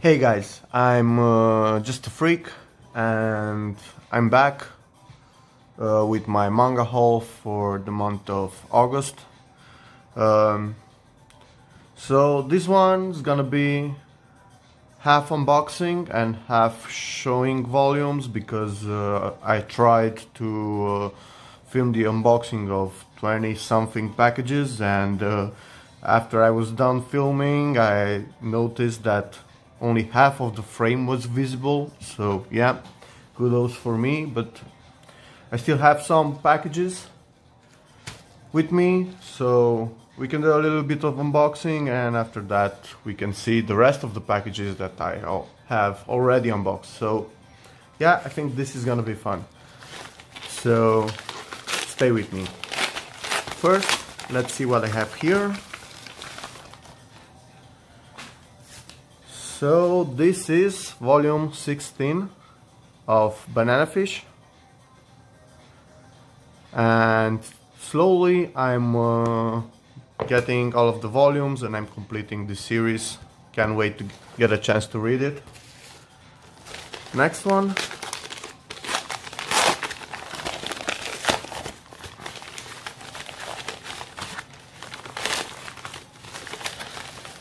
Hey guys, I'm just a freak and I'm back with my manga haul for the month of August. Um, so this one's gonna be half unboxing and half showing volumes because I tried to film the unboxing of 20 something packages and after I was done filming I noticed that only half of the frame was visible, so yeah, kudos for me, but I still have some packages with me, so we can do a little bit of unboxing and after that we can see the rest of the packages that I have already unboxed. So yeah, I think this is gonna be fun, so stay with me. First, let's see what I have here. So this is volume 16 of Banana Fish, and slowly I'm getting all of the volumes and I'm completing this series. Can't wait to get a chance to read it. Next one.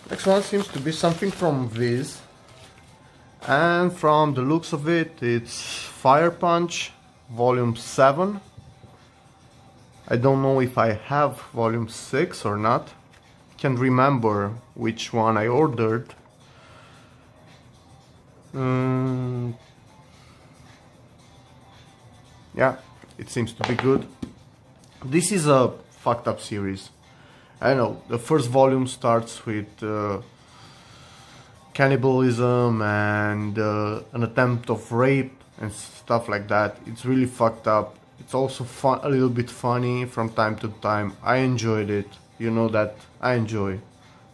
Next one seems to be something from Viz, and from the looks of it, it's Fire Punch volume 7. I don't know if I have volume 6 or not. Can't remember which one I ordered. Yeah, it seems to be good. This is a fucked up series. I know, the first volume starts with cannibalism and an attempt of rape and stuff like that. It's really fucked up. It's also a little bit funny from time to time. I enjoyed it. You know that I enjoy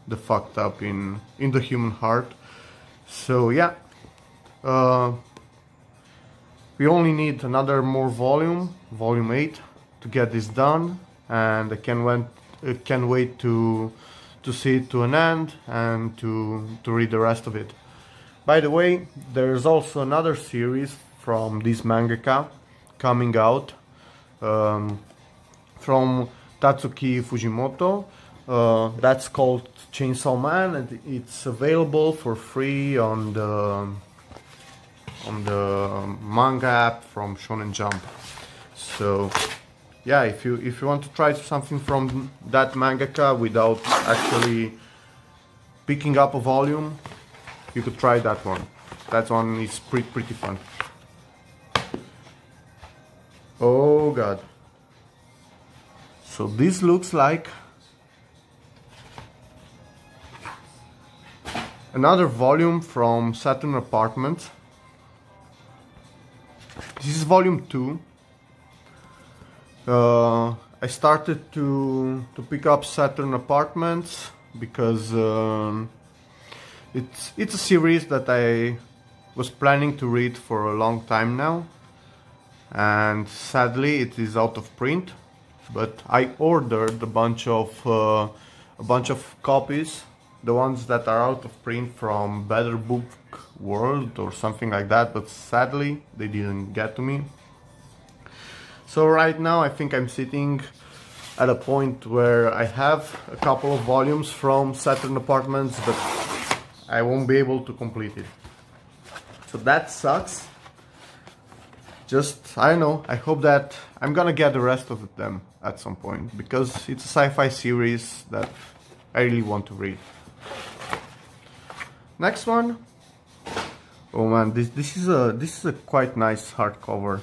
the fucked up in the human heart. So yeah, we only need another more volume 8, to get this done, and I can't wait to see it to an end and to read the rest of it. By the way, there's also another series from this mangaka coming out from Tatsuki Fujimoto. That's called Chainsaw Man, and it's available for free on the manga app from Shonen Jump. So yeah, if you want to try something from that mangaka without actually picking up a volume, you could try that one. That one is pretty fun. Oh god. So this looks like another volume from Saturn Apartments. This is volume 2. I started to pick up Saturn Apartments because it's a series that I was planning to read for a long time now, and sadly it is out of print. But I ordered a bunch of copies, the ones that are out of print from Better Book World or something like that, but sadly they didn't get to me. So right now I think I'm sitting at a point where I have a couple of volumes from Saturn Apartments, but I won't be able to complete it. So that sucks. Just, I don't know, I hope that I'm gonna get the rest of them at some point, because it's a sci-fi series that I really want to read. Next one. Oh man, this is a quite nice hardcover.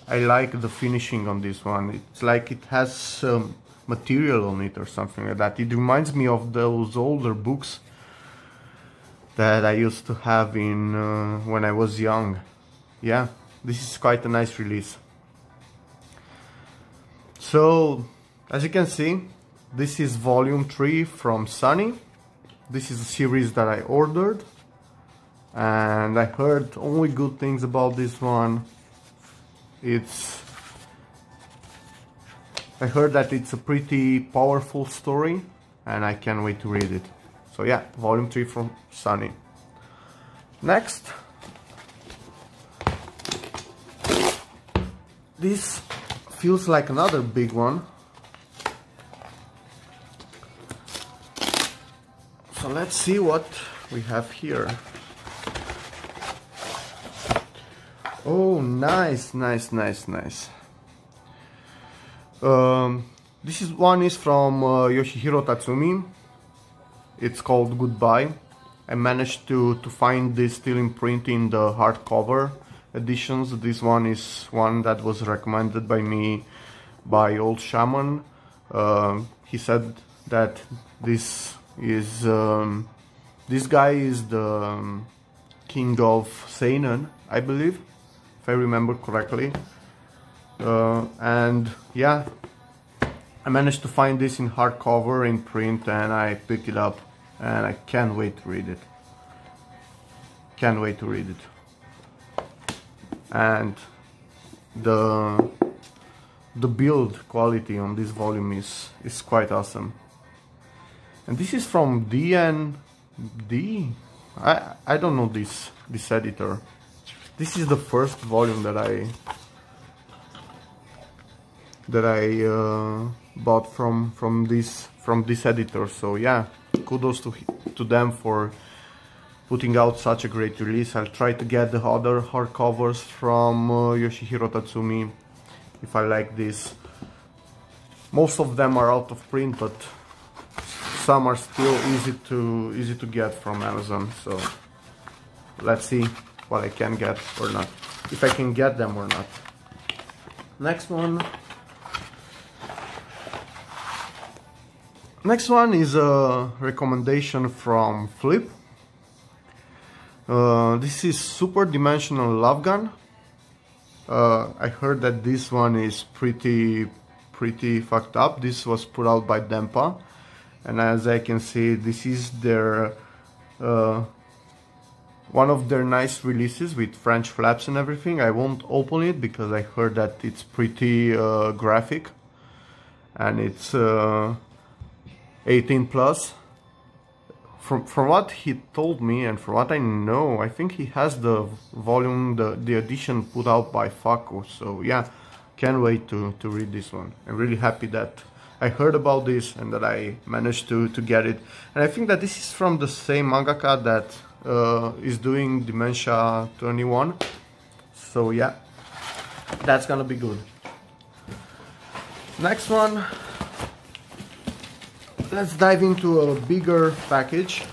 I like the finishing on this one. It's like it has some material on it or something like that. It reminds me of those older books that I used to have in when I was young. Yeah, this is quite a nice release. So, as you can see, this is volume 3 from Sunny. This is a series that I ordered, and I heard only good things about this one. I heard that it's a pretty powerful story and I can't wait to read it. So yeah, volume 3 from Sunny. Next, this feels like another big one. So let's see what we have here. Oh, nice, nice, nice, nice. This one is from Yoshihiro Tatsumi. It's called Goodbye. I managed to find this still in print in the hardcover editions. This one is one that was recommended by me by Old Shaman. He said that this is this guy is the king of seinen, I believe, if I remember correctly. And yeah, I managed to find this in hardcover in print, and I picked it up, and I can't wait to read it. Can't wait to read it. And the build quality on this volume is quite awesome. And this is from D&D. I don't know this editor. This is the first volume that I bought from this editor. So yeah, kudos to them for putting out such a great release. I'll try to get the other hardcovers from Yoshihiro Tatsumi if I like this. Most of them are out of print, but some are still easy to get from Amazon. So let's see what I can get or not, if I can get them or not. Next one is a recommendation from Flip. This is Super Dimensional Love Gun. I heard that this one is pretty fucked up. This was put out by Dempa, and as I can see, this is their one of their nice releases with French flaps and everything. I won't open it because I heard that it's pretty graphic, and it's 18 plus. From what he told me and from what I know, I think he has the volume, the edition put out by Faco. So yeah, can't wait to read this one. I'm really happy that I heard about this and that I managed to get it. And I think that this is from the same mangaka that is doing Dementia 21. So yeah, that's gonna be good. Next one. Let's dive into a bigger package.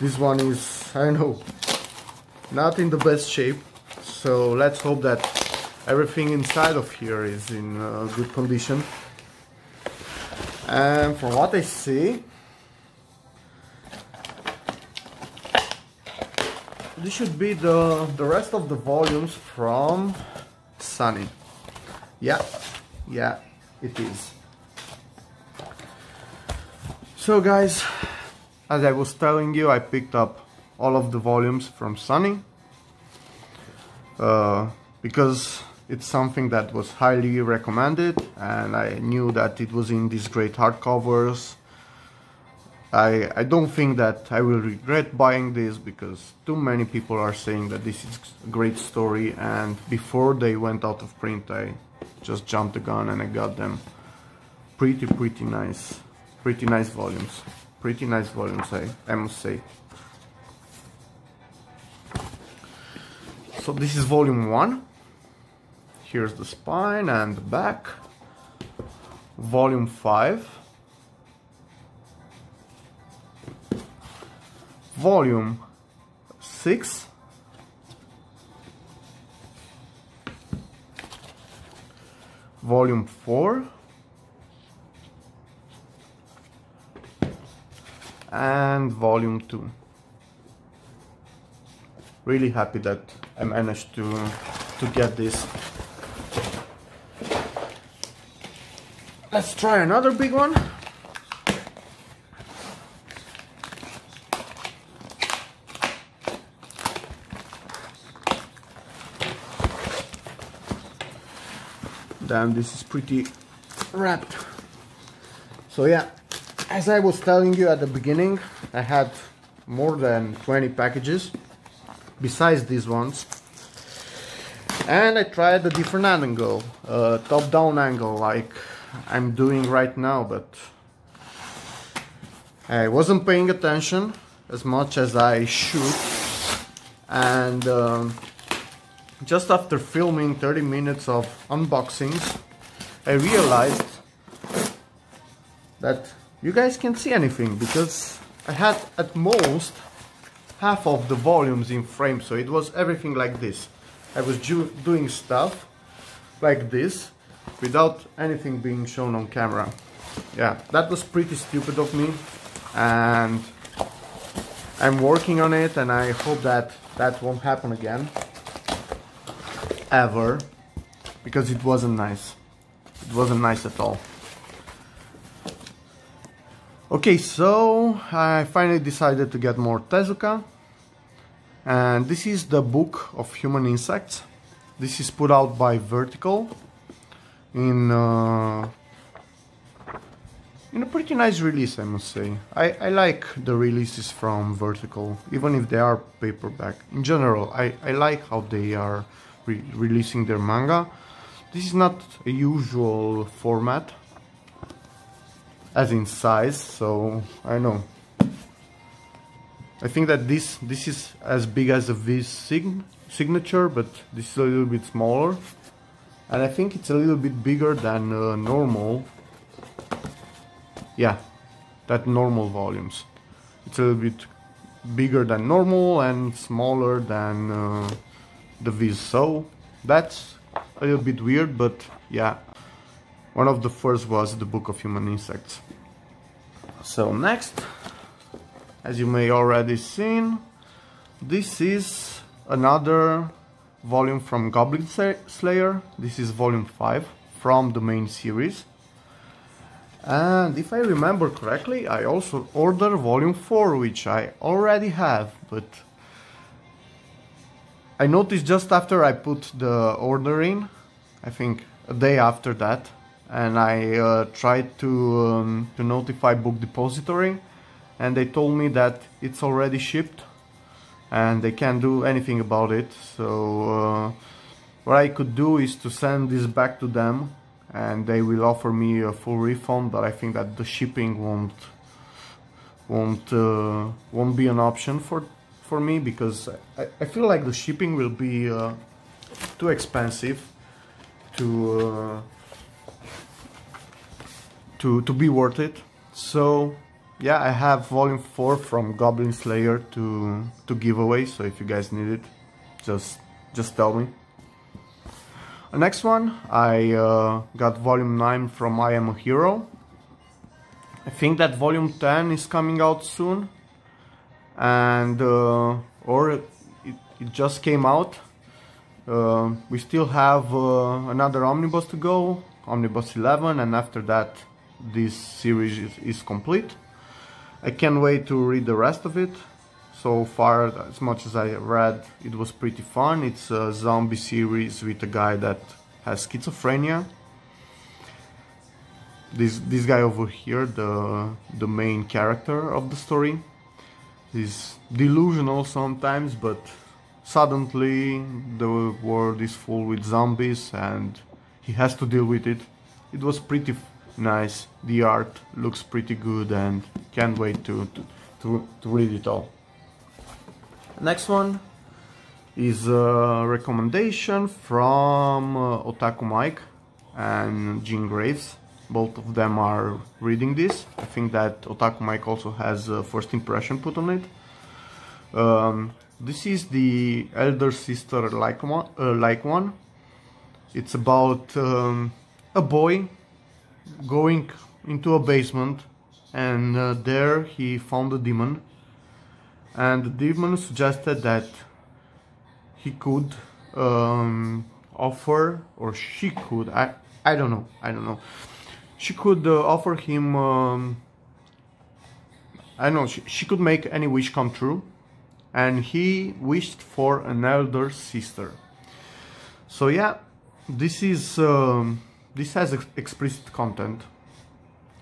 This one is, I don't know, not in the best shape. So let's hope that everything inside of here is in good condition. And from what I see, this should be the rest of the volumes from Sunny. Yeah, it is. So guys, as I was telling you, I picked up all of the volumes from Sunny because it's something that was highly recommended, and I knew that it was in these great hardcovers. I don't think that I will regret buying this because too many people are saying that this is a great story, and before they went out of print I just jumped the gun and I got them. Pretty nice. Pretty nice volumes, I must say. So this is volume 1. Here's the spine and the back. Volume 5. Volume 6. Volume 4. And volume 2. Really happy that I managed to get this. Let's try another big one. Damn, this is pretty wrapped. So yeah, as I was telling you at the beginning, I had more than 20 packages besides these ones. And I tried a different angle, top-down angle, like I'm doing right now, but I wasn't paying attention as much as I should. And just after filming 30 minutes of unboxings, I realized that you guys can't see anything, because I had at most half of the volumes in frame, so it was everything like this. I was doing stuff like this without anything being shown on camera. Yeah, that was pretty stupid of me, and I'm working on it, and I hope that that won't happen again ever, because it wasn't nice. It wasn't nice at all. Okay, so I finally decided to get more Tezuka, and this is the Book of Human Insects. This is put out by Vertical in a pretty nice release, I must say. I like the releases from Vertical, even if they are paperback. In general, I like how they are releasing their manga. This is not a usual format, as in size, so I know. I think that this is as big as a Viz signature, but this is a little bit smaller, and I think it's a little bit bigger than normal. Yeah, that normal volumes. It's a little bit bigger than normal and smaller than the Viz, so that's a little bit weird, but yeah. One of the first was the Book of Human Insects. So next, as you may already seen, this is another volume from Goblin Slayer. This is volume 5 from the main series. And if I remember correctly, I also ordered volume 4, which I already have, but I noticed just after I put the order in, I think a day after that, and I tried to notify Book Depository, and they told me that it's already shipped and they can't do anything about it. So what I could do is to send this back to them, and they will offer me a full refund, but I think that the shipping won't be an option for me, because I feel like the shipping will be too expensive to be worth it. So yeah, I have volume 4 from Goblin Slayer to give away, so if you guys need it, just tell me. The next one, I got volume 9 from I Am a Hero. I think that volume 10 is coming out soon, and or it just came out. We still have another omnibus to go, Omnibus 11, and after that this series is complete. I can't wait to read the rest of it. So far, as much as I read, it was pretty fun. It's a zombie series with a guy that has schizophrenia. This guy over here, the main character of the story, is delusional sometimes, but suddenly the world is full with zombies and he has to deal with it. It was pretty nice. The art looks pretty good, and can't wait to read it all. Next one is a recommendation from Otaku Mike and Jean Graves. Both of them are reading this. I think that Otaku Mike also has a first impression put on it. This is the Elder Sister like one. It's about a boy going into a basement, and there he found a demon, and the demon suggested that he could offer, or she could, I don't know, she could offer him, I don't know, she could make any wish come true, and he wished for an elder sister. So yeah, this has explicit content,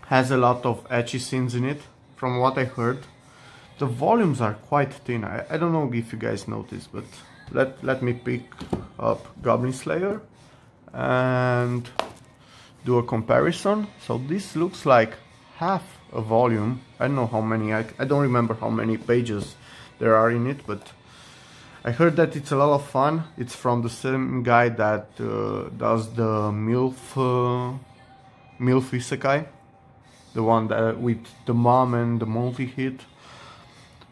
has a lot of ecchi scenes in it, from what I heard. the volumes are quite thin. I don't know if you guys notice, but let me pick up Goblin Slayer and do a comparison. So this looks like half a volume. I don't know how many, I don't remember how many pages there are in it, but I heard that it's a lot of fun. It's from the same guy that does the MILF Isekai, the one that with the mom and the multi-hit,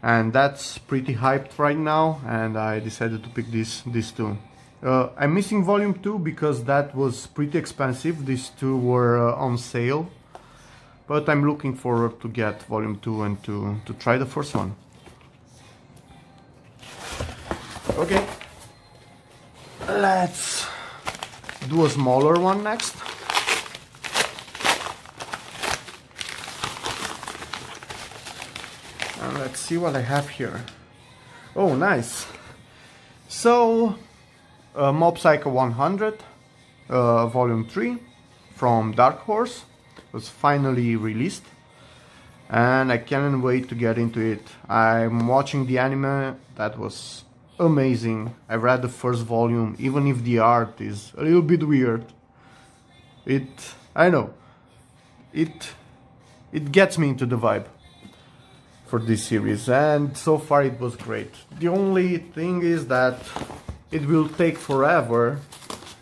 and that's pretty hyped right now, and I decided to pick this too. I'm missing volume 2 because that was pretty expensive. These two were on sale, but I'm looking forward to get volume 2 and to try the first one. Okay, let's do a smaller one next. And let's see what I have here. Oh, nice. So, Mob Psycho 100, Volume 3 from Dark Horse was finally released, and I can't wait to get into it. I'm watching the anime. That was amazing. I read the first volume, even if the art is a little bit weird. I know, it gets me into the vibe for this series, and so far it was great. The only thing is that it will take forever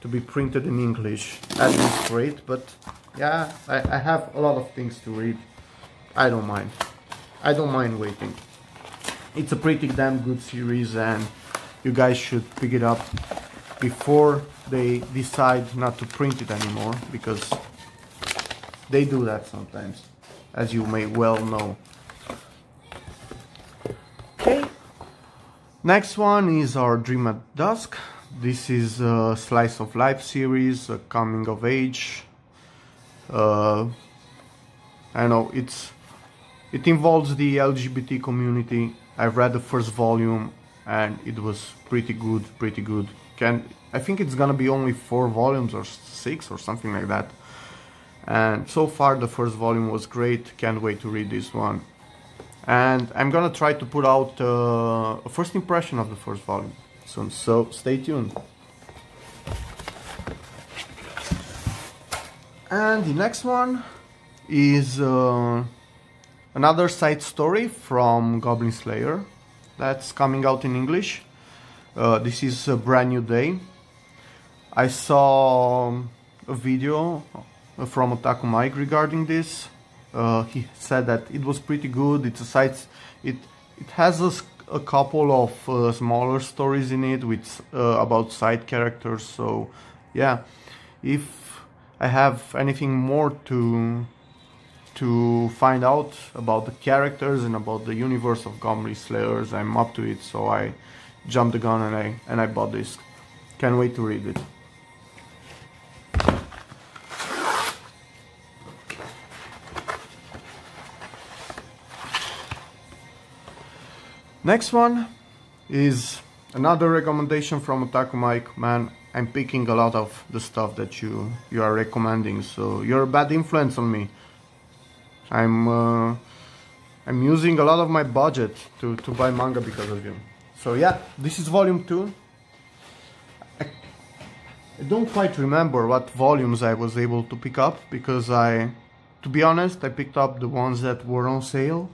to be printed in English at this rate, but yeah, I have a lot of things to read. I don't mind waiting. It's a pretty damn good series, and you guys should pick it up before they decide not to print it anymore, because they do that sometimes, as you may well know. Okay, next one is our Dream at Dusk. This is a slice of life series, a coming of age. I know it involves the LGBT community. I've read the first volume and it was pretty good. I think it's gonna be only 4 volumes or 6 or something like that. And so far the first volume was great. Can't wait to read this one. And I'm gonna try to put out a first impression of the first volume soon, so stay tuned. And the next one is another side story from Goblin Slayer that's coming out in English. This is A Brand New Day. I saw a video from Otaku Mike regarding this. He said that it was pretty good. It's a side. It has a couple of smaller stories in it with about side characters. So yeah, if I have anything more to find out about the characters and about the universe of Goblin Slayers, I'm up to it. So I jumped the gun and I bought this. Can't wait to read it. Next one is another recommendation from Otaku Mike. Man, I'm picking a lot of the stuff that you are recommending, so you're a bad influence on me. I'm using a lot of my budget to buy manga because of you. So yeah, this is volume 2. I don't quite remember what volumes I was able to pick up, because to be honest, I picked up the ones that were on sale.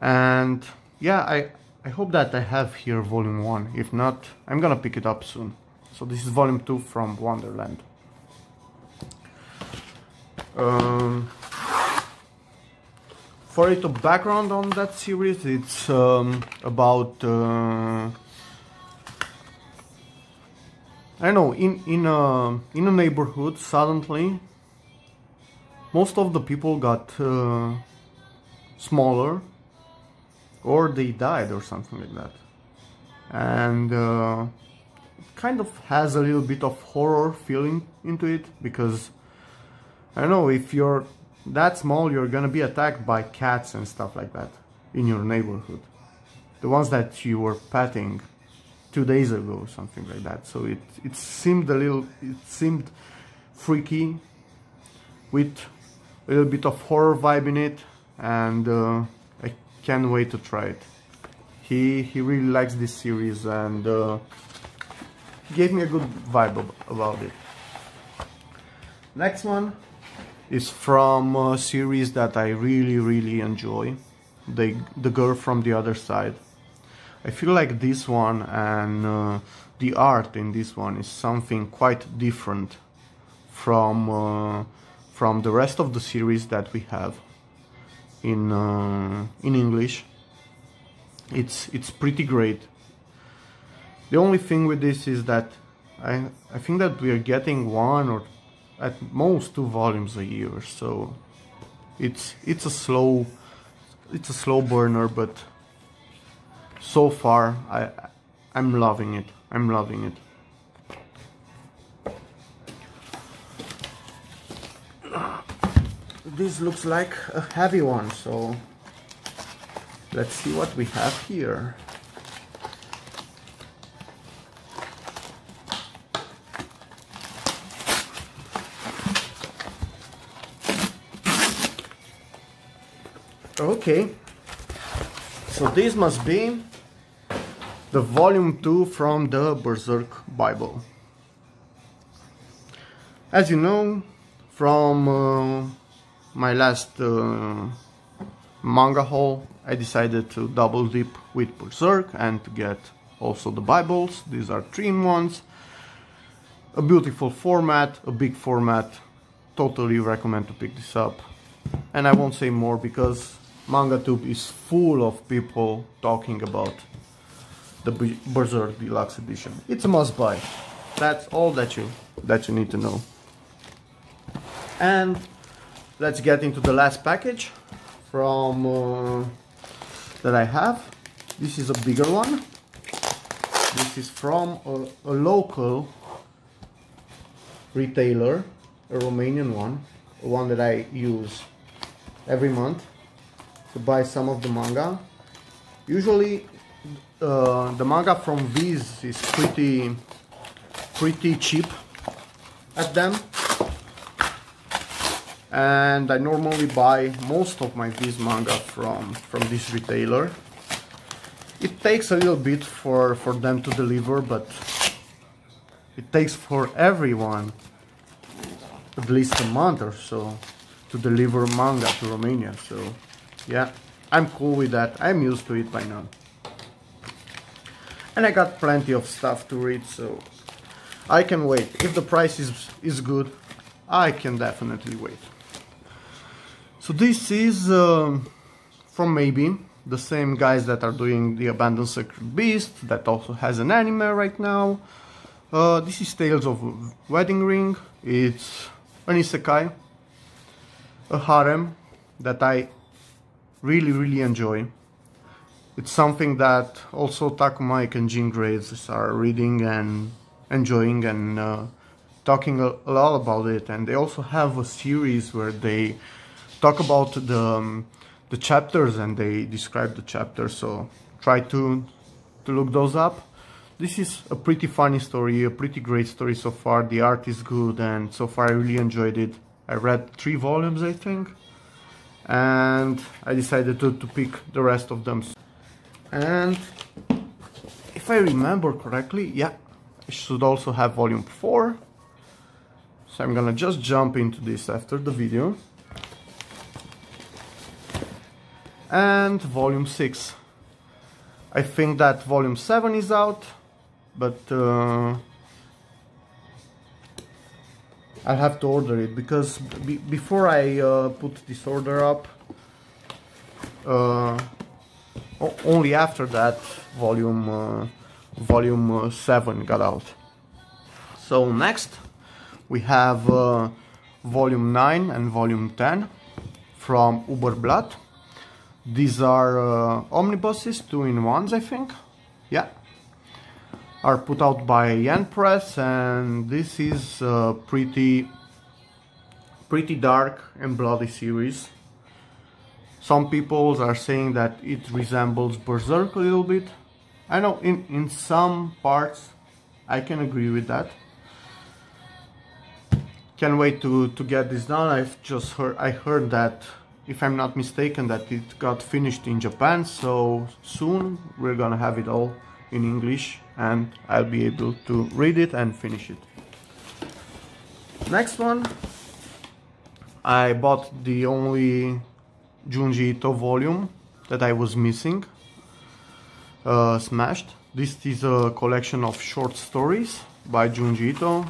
And yeah, I hope that I have here volume 1. If not, I'm gonna pick it up soon. So this is volume 2 from Wonderland. For a little background on that series, it's about I don't know, in a neighborhood, suddenly most of the people got smaller, or they died or something like that. And it kind of has a little bit of horror feeling into it, because I don't know, if you're that small, you're gonna be attacked by cats and stuff like that in your neighborhood. The ones that you were petting 2 days ago, something like that. So it seemed freaky, with a little bit of horror vibe in it, and I can't wait to try it. He really likes this series, and gave me a good vibe about it. Next one is from a series that I really enjoy, The Girl from the Other Side. I feel like this one and the art in this one is something quite different from the rest of the series that we have in English. It's pretty great. The only thing with this is that I think that we are getting one or at most 2 volumes a year, so it's a slow burner, but so far I'm loving it. I'm loving it. This looks like a heavy one, so let's see what we have here. Okay, so this must be the volume 2 from the Berserk Bible. As you know, from my last manga haul, I decided to double dip with Berserk and to get also the Bibles. These are 3-in-1s, a beautiful format, a big format. Totally recommend to pick this up. And I won't say more because MangaTube is full of people talking about the Berserk Deluxe Edition. It's a must buy. That's all that you need to know. And let's get into the last package from that I have. This is a bigger one. This is from a local retailer, a Romanian one that I use every month to buy some of the manga. Usually the manga from Viz is pretty cheap at them, and I normally buy most of my Viz manga from this retailer. It takes a little bit for them to deliver, but it takes for everyone at least a month or so to deliver manga to Romania, so yeah, I'm cool with that. I'm used to it by now. And I got plenty of stuff to read, so I can wait. If the price is good, I can definitely wait. So this is from Maybe, the same guys that are doing the Abandoned Sacred Beast, that also has an anime right now. This is Tales of Wedding Ring. It's an isekai, a harem that I really enjoy. It's something that also Takuma and Jean Graves are reading and enjoying and talking a lot about it. And they also have a series where they talk about the chapters and they describe the chapters, so try to look those up. This is a pretty funny story, a pretty great story so far. The art is good, and so far I really enjoyed it. I read 3 volumes, I think, and I decided to pick the rest of them. And if I remember correctly, yeah, I should also have volume 4. So I'm gonna just jump into this after the video. And volume 6. I think that volume 7 is out, but I'll have to order it because before I put this order up, only after that volume 7 got out. So next we have volume 9 and volume 10 from Uberblatt. These are omnibuses, 2-in-1s, I think. Yeah, are put out by Yen Press, and this is a pretty dark and bloody series. Some people are saying that it resembles Berserk a little bit. I know in some parts I can agree with that. Can't wait to get this done. I heard that if I'm not mistaken, that it got finished in Japan, so soon we're gonna have it all in English and I'll be able to read it and finish it. Next one, I bought the only Junji Ito volume that I was missing, Smashed. This is a collection of short stories by Junji Ito.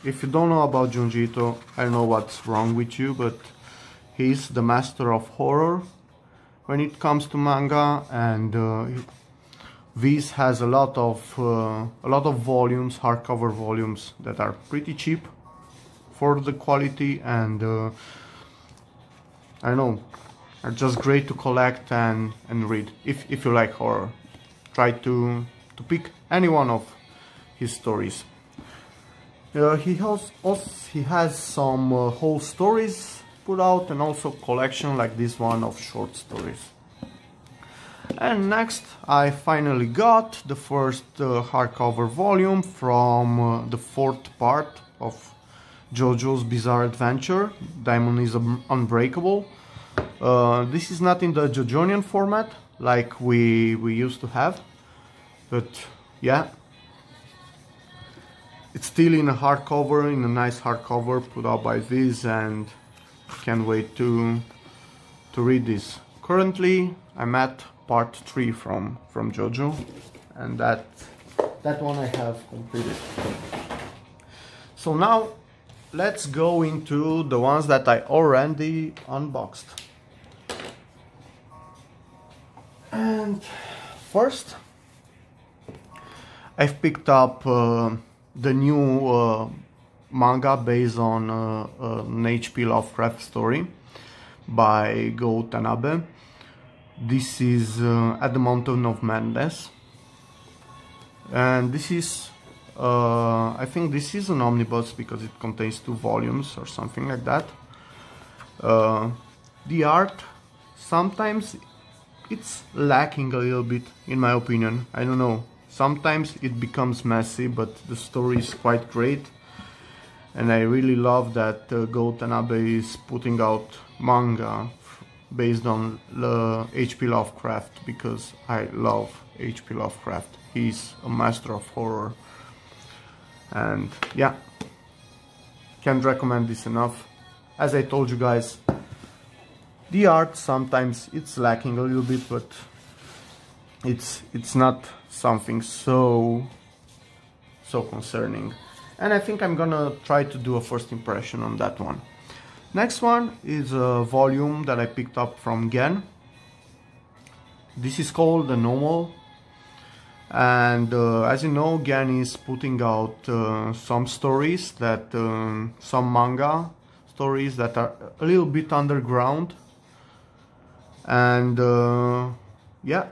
If you don't know about Junji Ito, I don't know what's wrong with you, but he's the master of horror when it comes to manga, and Viz has a lot of volumes, hardcover volumes that are pretty cheap for the quality, and I don't know, are just great to collect and read if you like horror. Try to pick any one of his stories. He has some whole stories put out, and also collection like this one of short stories. And next I finally got the first hardcover volume from the fourth part of JoJo's Bizarre Adventure, Diamond is Unbreakable. This is not in the JoJonian format like we used to have, but yeah, it's still in a hardcover, in a nice hardcover put out by Viz, and can't wait to read this. Currently I'm at part 3 from JoJo, and that one I have completed. So now let's go into the ones that I already unboxed. And first, I've picked up the new manga based on an H.P. Lovecraft story by Go Tanabe. This is At the Mountain of Madness, and this is I think this is an omnibus because it contains 2 volumes or something like that. The art, sometimes it's lacking a little bit, in my opinion. I don't know, sometimes it becomes messy, but the story is quite great, and I really love that Go Tanabe is putting out manga based on H.P. Lovecraft, because I love H.P. Lovecraft. He's a master of horror, and yeah, can't recommend this enough. As I told you guys, the art sometimes it's lacking a little bit, but it's not something so concerning, and I think I'm gonna try to do a first impression on that one. Next one is a volume that I picked up from Gen. This is called The Normal, and as you know, Gen is putting out some stories that some manga stories that are a little bit underground, and yeah,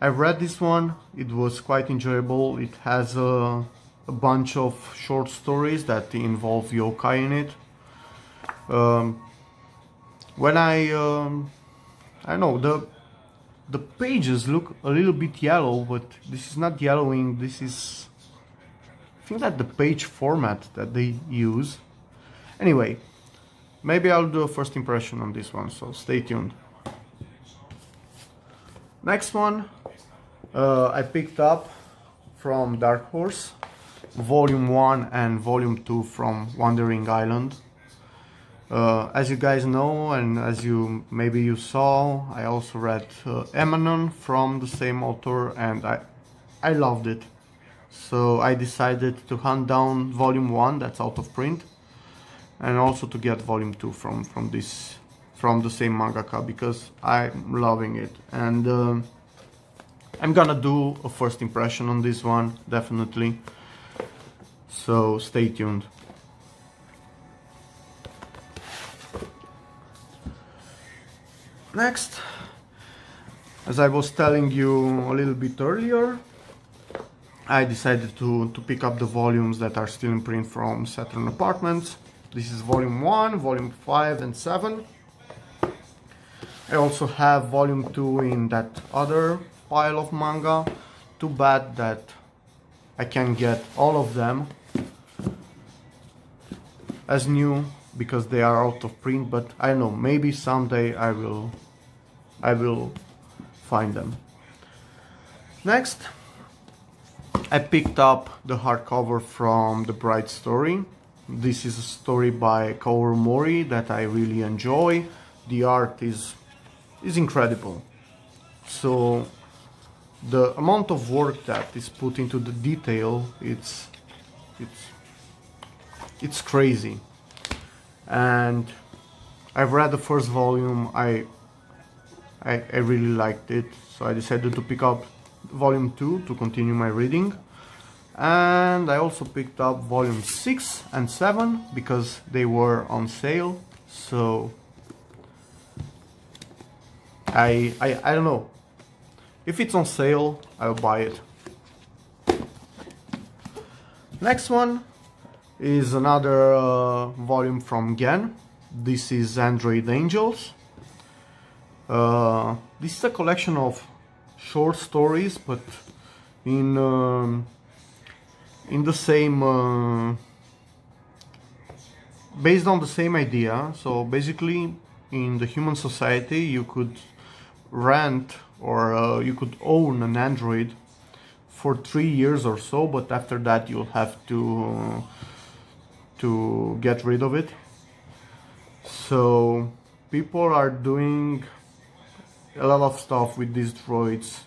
I've read this one. It was quite enjoyable. It has a bunch of short stories that involve yokai in it. When I don't know, the pages look a little bit yellow, but this is not yellowing. This is, I think, that the page format that they use. Anyway, maybe I'll do a first impression on this one, so stay tuned. Next one I picked up from Dark Horse, Volume 1 and Volume 2 from Wandering Island. As you guys know, and as maybe you saw, I also read Emanon from the same author, and I loved it. So I decided to hunt down Volume 1 that's out of print, and also to get Volume 2 from the same mangaka, because I'm loving it, and I'm gonna do a first impression on this one, definitely. So stay tuned. Next, as I was telling you a little bit earlier, I decided to pick up the volumes that are still in print from Saturn Apartments. This is Volume 1, Volume 5 and 7. I also have Volume 2 in that other pile of manga. Too bad that I can't get all of them as new because they are out of print, but I don't know, maybe someday I will find them. Next, I picked up the hardcover from The Bright Story. This is a story by Kaoru Mori that I really enjoy. The art is incredible. So the amount of work that is put into the detail, it's crazy. And I've read the first volume. I really liked it, so I decided to pick up volume 2 to continue my reading. And I also picked up volume 6 and 7 because they were on sale. So I don't know, if it's on sale I'll buy it. Next one is another volume from Gen. This is Android Angels. This is a collection of short stories, but in the same based on the same idea. So basically, in the human society, you could rent or you could own an android for 3 years or so, but after that you'll have to get rid of it. So people are doing a lot of stuff with these droids.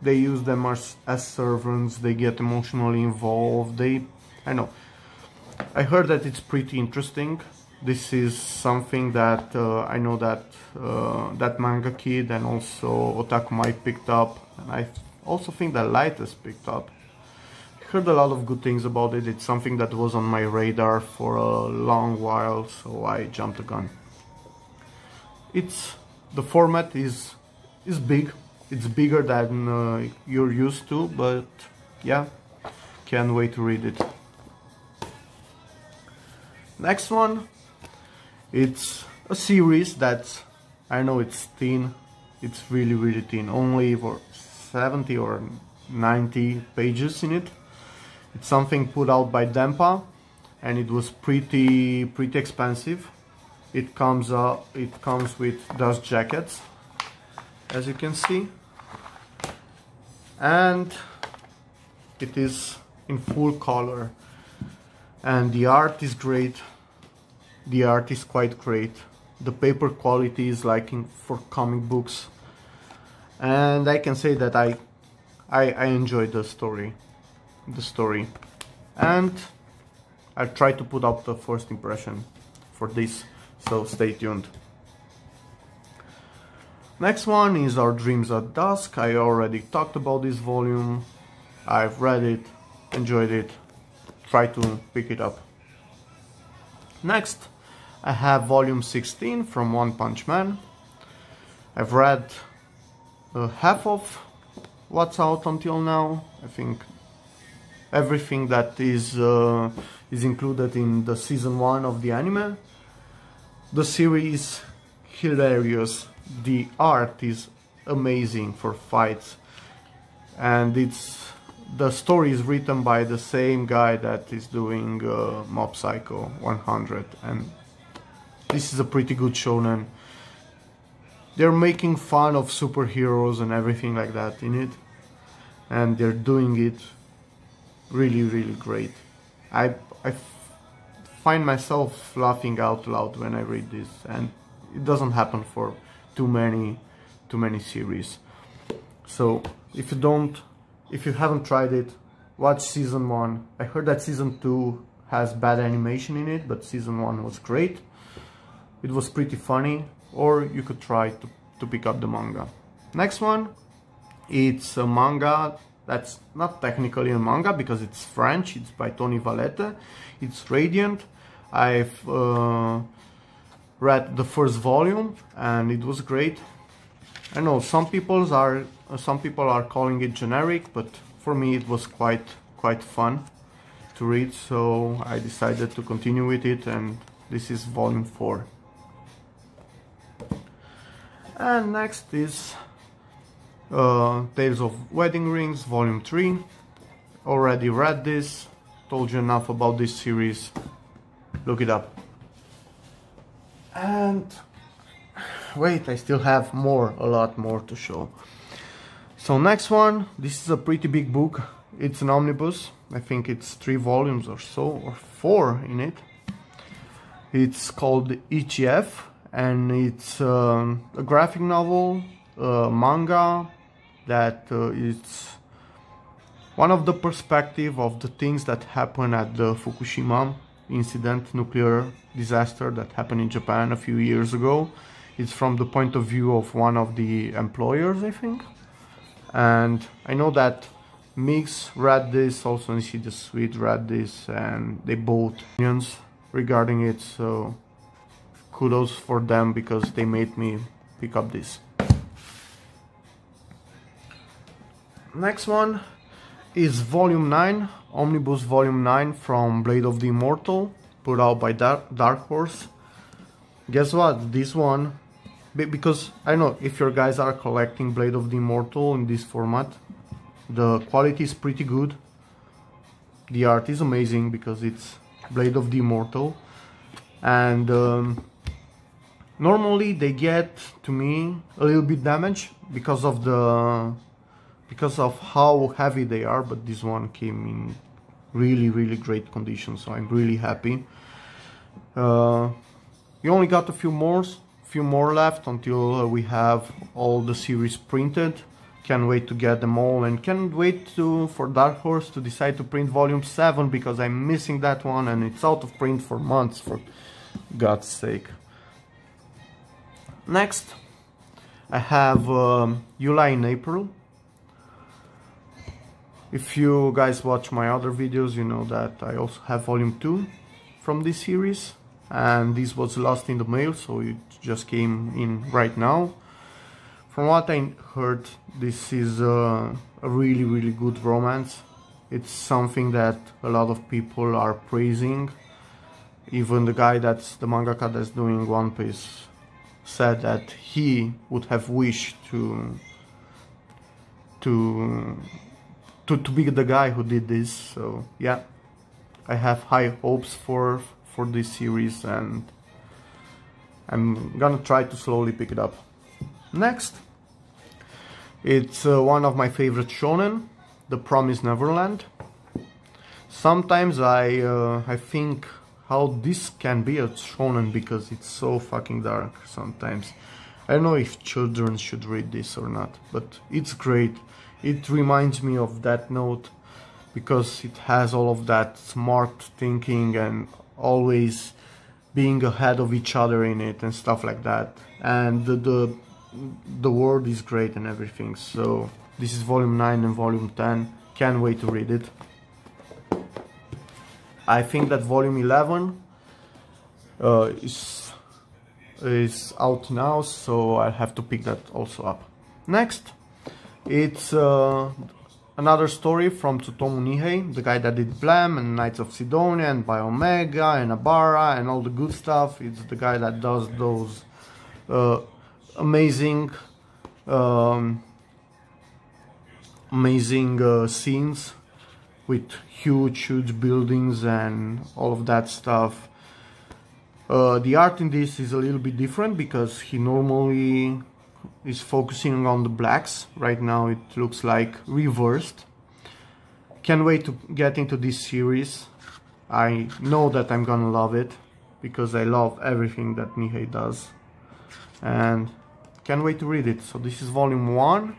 They use them as servants, they get emotionally involved, I know. I heard that it's pretty interesting. This is something that I know that that Manga Kid and also Otakumai picked up, and I also think that Light has picked up. I heard a lot of good things about it. It's something that was on my radar for a long while, so I jumped the gun. The format is big. It's bigger than you're used to, but yeah, can't wait to read it. Next one, it's a series that I know it's thin. It's really thin, only for 70 or 90 pages in it. It's something put out by Dempa, and it was pretty expensive. It comes with dust jackets, as you can see, and it is in full color, and the art is great. The art is quite great. The paper quality is like for comic books, and I can say that I enjoyed the story, and I'll try to put up the first impression for this, so stay tuned. Next one is Our Dreams at Dusk. I already talked about this volume. I've read it, enjoyed it, try to pick it up. Next, I have volume 16 from One Punch Man. I've read half of what's out until now. I think everything that is included in the season 1 of the anime. The series is hilarious. The art is amazing for fights, and the story is written by the same guy that is doing Mob Psycho 100, and this is a pretty good shonen. They're making fun of superheroes and everything like that in it, and they're doing it really great. I find myself laughing out loud when I read this, and it doesn't happen for too many series. So if you haven't tried it, watch season 1. I heard that season 2 has bad animation in it, but season 1 was great. It was pretty funny, or you could try to pick up the manga. Next one, it's a manga that's not technically a manga because it's French. It's by Tony Valette. It's Radiant. I've read the first volume and it was great. I know some people are calling it generic, but for me it was quite fun to read, so I decided to continue with it, and this is volume 4. And next is Tales of Wedding Rings, volume 3. Already read this, told you enough about this series, look it up. And wait, I still have more, a lot more to show. So next one, this is a pretty big book. It's an omnibus. I think it's 3 volumes or so, or 4 in it. It's called EGF, and it's a graphic novel, manga, that it's one of the perspective of the things that happened at the Fukushima incident, nuclear disaster that happened in Japan a few years ago. It's from the point of view of one of the employers, I think. And I know that Mix read this, also Nissi the Sweet read this, and they both opinions regarding it, so kudos for them because they made me pick up this. Next one is Volume 9, Omnibus Volume 9 from Blade of the Immortal, put out by Dark Horse. Guess what? This one, because I know if your guys are collecting Blade of the Immortal in this format, the quality is pretty good. The art is amazing because it's Blade of the Immortal, and normally they get to me a little bit damaged because of how heavy they are, but this one came in really great condition, so I'm really happy. We only got a few more left until we have all the series printed. Can't wait to get them all, and can't wait for Dark Horse to decide to print volume 7 because I'm missing that one and it's out of print for months, for God's sake. Next, I have July in April. If you guys watch my other videos, you know that I also have volume 2 from this series, and this was lost in the mail, so it just came in right now. From what I heard, this is a really good romance. It's something that a lot of people are praising. Even the guy that's the mangaka that's doing One Piece said that he would have wished to be the guy who did this. So yeah, I have high hopes for this series, and I'm gonna try to slowly pick it up. Next, it's one of my favorite shonen, The Promised Neverland. Sometimes I think how this can be a shonen because it's so fucking dark sometimes. I don't know if children should read this or not, but it's great. It reminds me of Death Note because it has all of that smart thinking and always being ahead of each other in it and stuff like that. And the world is great and everything. So this is volume 9 and volume 10. Can't wait to read it. I think that volume 11 is out now, so I'll have to pick that also up. Next, it's another story from Tsutomu Nihei, the guy that did Blam and Knights of Sidonia and Biomega and Abara and all the good stuff. It's the guy that does those amazing scenes with huge buildings and all of that stuff. The art in this is a little bit different because he normally is focusing on the blacks. Right now it looks like reversed. Can't wait to get into this series. I know that I'm gonna love it because I love everything that Nihei does, and can't wait to read it. So this is volume 1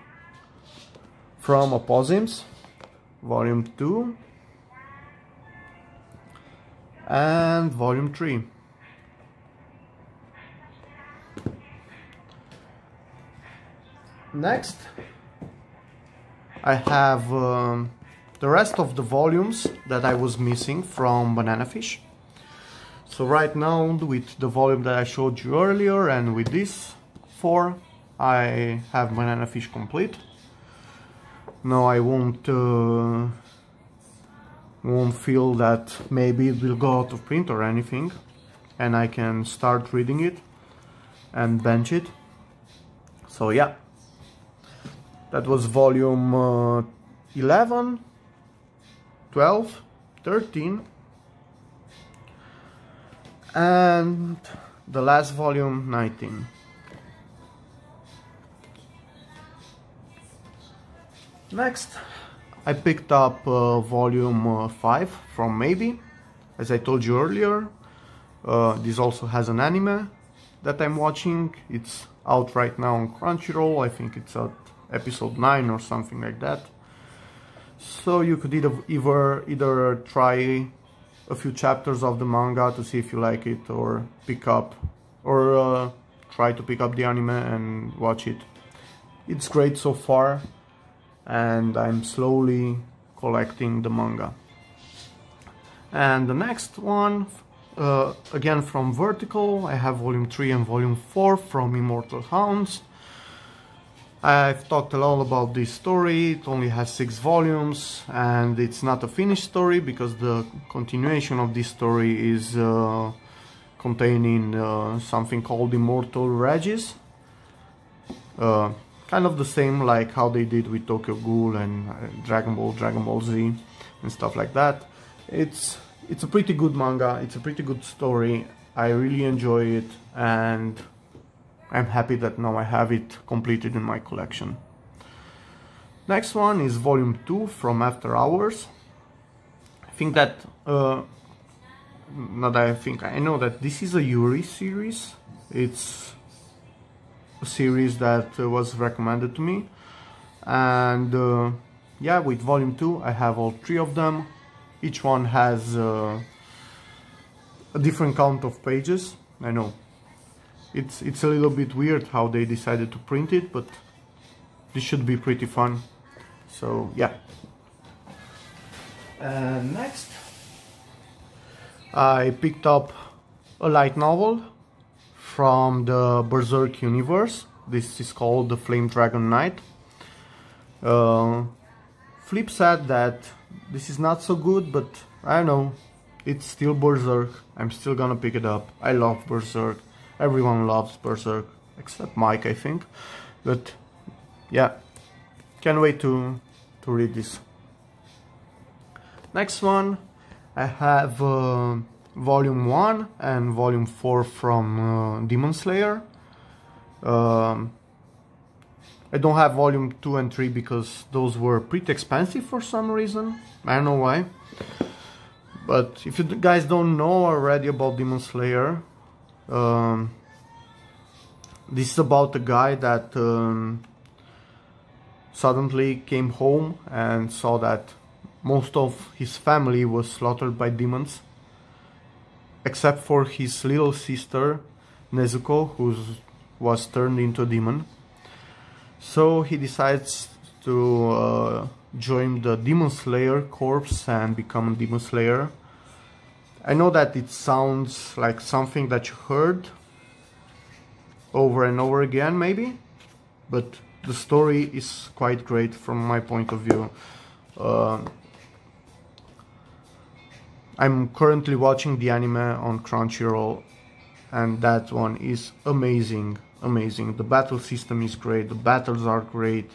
from Opossums, volume 2 and volume 3. Next, I have the rest of the volumes that I was missing from Banana Fish. So right now, with the volume that I showed you earlier and with these 4, I have Banana Fish complete. No, I won't feel that maybe it will go out of print or anything, and I can start reading it and bench it. So yeah, that was volume 11, 12, 13, and the last volume, 19. Next, I picked up volume 5 from Maybe. As I told you earlier, this also has an anime that I'm watching. It's out right now on Crunchyroll. I think it's at episode 9 or something like that. So you could either try a few chapters of the manga to see if you like it, or try to pick up the anime and watch it. It's great so far, and I'm slowly collecting the manga. And the next one, again from Vertical, I have volume 3 and volume 4 from Immortal Hounds. I've talked a lot about this story. It only has 6 volumes, and it's not a finished story because the continuation of this story is containing something called Immortal Regis. Kind of the same like how they did with Tokyo Ghoul and Dragon Ball Z and stuff like that. It's a pretty good manga, it's a pretty good story. I really enjoy it, and I'm happy that now I have it completed in my collection. Next one is volume 2 from After Hours. I think that, I know that this is a Yuri series. It's a series that was recommended to me. And yeah, with volume 2 I have all 3 of them. Each one has a different count of pages. I know. It's a little bit weird how they decided to print it, but this should be pretty fun. So yeah. And next, I picked up a light novel from the Berserk universe. This is called The Flame Dragon Knight. Flip said that this is not so good, but I don't know. It's still Berserk. I'm still gonna pick it up. I love Berserk. Everyone loves Berserk, except Mike, I think. But yeah, can't wait to read this. Next one, I have volume 1 and volume 4 from Demon Slayer. I don't have volume 2 and 3 because those were pretty expensive for some reason. I don't know why. But if you guys don't know already about Demon Slayer, this is about a guy that suddenly came home and saw that most of his family was slaughtered by demons, except for his little sister Nezuko, who was turned into a demon. So he decides to join the Demon Slayer Corps and become a Demon Slayer. I know that it sounds like something that you heard over and over again maybe, but the story is quite great from my point of view. I'm currently watching the anime on Crunchyroll, and that one is amazing. The battle system is great, the battles are great,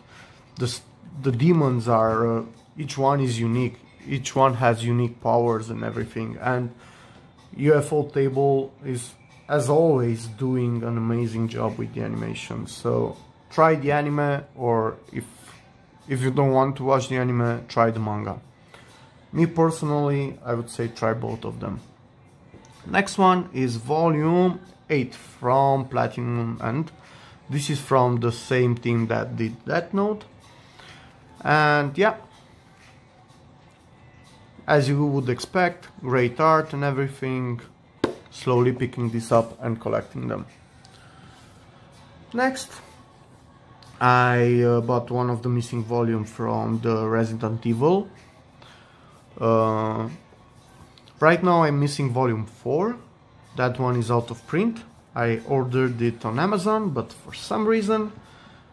the demons are, each one is unique, each one has unique powers and everything, and UFO Table is, as always, doing an amazing job with the animation. So try the anime, or if you don't want to watch the anime, try the manga. Me personally, I would say try both of them. Next one is volume 8 from Platinum End. This is from the same team that did Death Note. And yeah, as you would expect, great art and everything. Slowly picking this up and collecting them. Next, I bought one of the missing volumes from the Resident Evil. Right now I'm missing volume 4. That one is out of print. I ordered it on Amazon, but for some reason,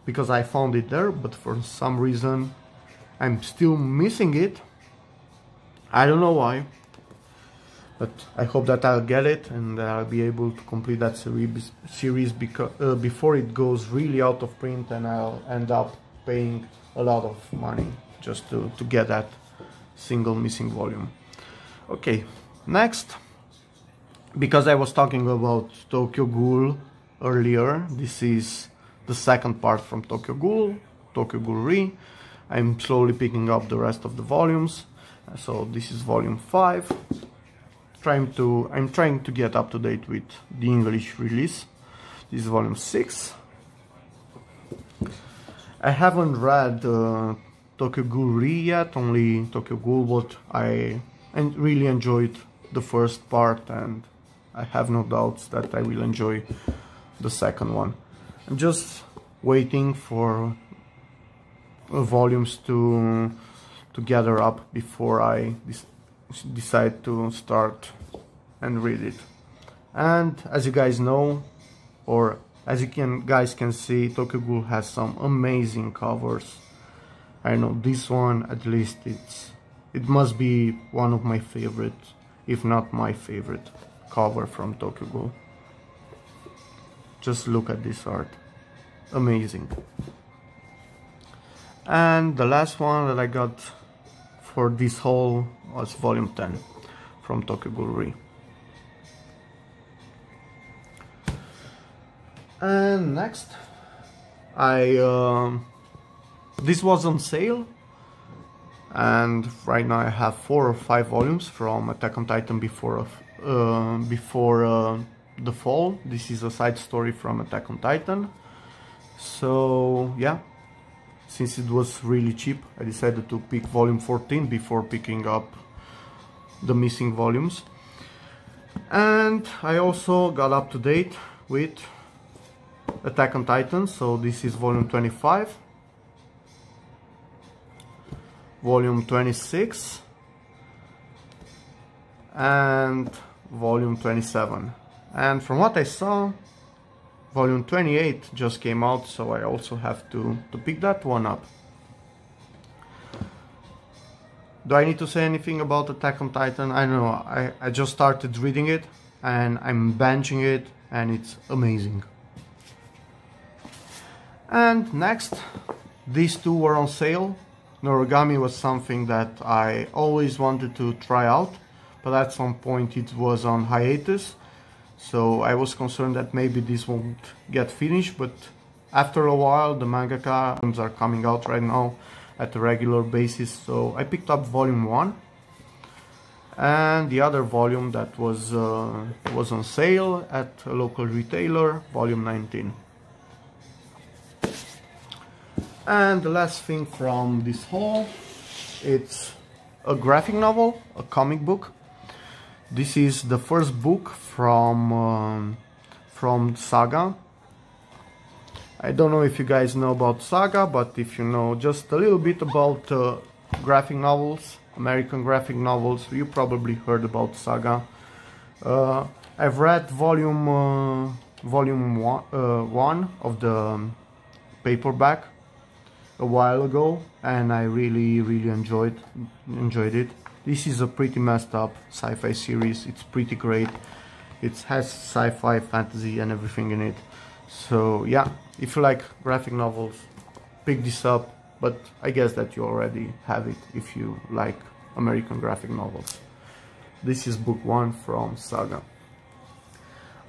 because I found it there, but for some reason I'm still missing it. I don't know why, but I hope that I'll get it and I'll be able to complete that series before it goes really out of print, and I'll end up paying a lot of money just to get that single missing volume. Okay, next because I was talking about Tokyo Ghoul earlier, this is the second part from Tokyo Ghoul, Tokyo Ghoul Re. I'm slowly picking up the rest of the volumes, so this is volume 5. I'm trying to get up to date with the English release. This is volume 6. I haven't read Tokyo Ghoul Re yet, only Tokyo Ghoul, but I really enjoyed the first part, and I have no doubts that I will enjoy the second one. I'm just waiting for volumes to gather up before I decide to start and read it. And as you guys know, or as you guys can see, Tokyo Ghoul has some amazing covers. I know this one, at least it must be one of my favorite, if not my favorite cover from Tokyo Ghoul. Just look at this art, amazing. And the last one that I got for this haul was volume 10 from Tokyo Ghoul Re. And next, this was on sale, and right now I have 4 or 5 volumes from Attack on Titan before the fall. This is a side story from Attack on Titan. So yeah, since it was really cheap, I decided to pick volume 14 before picking up the missing volumes. And I also got up to date with Attack on Titan, so this is volume 25, volume 26, and volume 27. And from what I saw, volume 28 just came out, so I also have to pick that one up. Do I need to say anything about Attack on Titan? I don't know, I just started reading it and I'm benching it, and it's amazing. And next, these two were on sale. Noragami was something that I always wanted to try out, but at some point it was on hiatus, so I was concerned that maybe this won't get finished. But after a while, the mangaka are coming out right now at a regular basis, so I picked up volume 1, and the other volume that was on sale at a local retailer, volume 19. And the last thing from this haul, it's a graphic novel, a comic book. This is the first book from Saga. I don't know if you guys know about Saga, but if you know just a little bit about graphic novels, American graphic novels, you probably heard about Saga. I've read volume 1 of the paperback a while ago, and I really enjoyed it. This is a pretty messed up sci-fi series. It's pretty great. It has sci-fi, fantasy and everything in it. So yeah, if you like graphic novels, pick this up, but I guess that you already have it if you like American graphic novels. This is book 1 from Saga.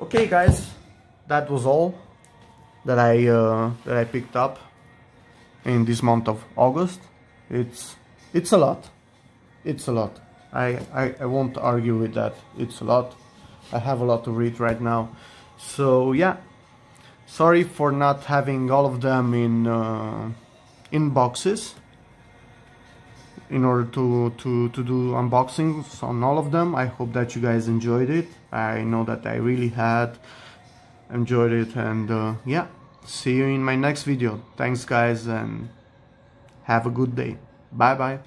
Okay guys, that was all that I picked up in this month of August. It's a lot. It's a lot. I won't argue with that. It's a lot. I have a lot to read right now. So yeah, sorry for not having all of them in boxes in order to do unboxings on all of them. I hope that you guys enjoyed it. I know that I really had enjoyed it, and yeah, see you in my next video. Thanks guys, and have a good day. Bye bye.